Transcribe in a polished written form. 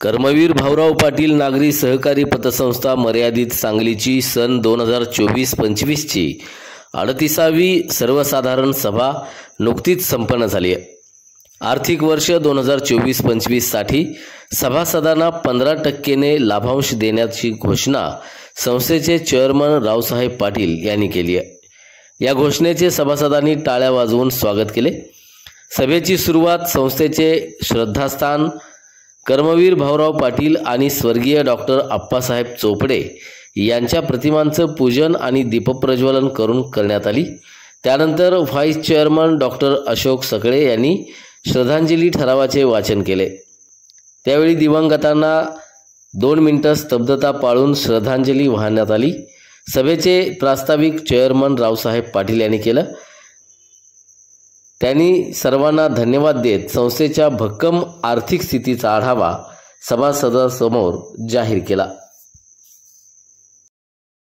कर्मवीर भाऊराव पाटील नागरी सहकारी पतसंस्था मर्यादित सांगलीची सन 2024-25ची 38वी सर्वसाधारण सभा नुकतीच संपन्न झाली आहे। आर्थिक वर्ष 2024-25 साठी सभासदांना 15% लाभांश देण्याची घोषणा संस्थेचे चेअरमन रावसाहेब पाटील यांनी केली आहे। या घोषणेचे सभासदांनी टाळ्या वाजवून स्वागत केले। सभेची सुरुवात संस्थेचे श्रद्धास्थान कर्मवीर भाऊराव पाटील आणि स्वर्गीय डॉक्टर अप्पासाहेब चोपडे यांच्या प्रतिमांचं पूजन आणि दीपप्रज्वलन करून करण्यात आली। त्यानंतर व्हाईस चेअरमन डॉक्टर अशोक सकळे यांनी श्रद्धांजली ठरावाचे वाचन केले। त्यावेळी दिवंगतांना 2 मिनिटे स्तब्धता पाळून श्रद्धांजली वाहण्यात आली। सभेचे प्रास्ताविक चेअरमन रावसाहेब पाटील यांनी केलं। त्यांनी सर्वांना धन्यवाद देत संस्थेच्या भक्कम आर्थिक स्थितीचा आढावा सभासदांसमोर जाहीर केला।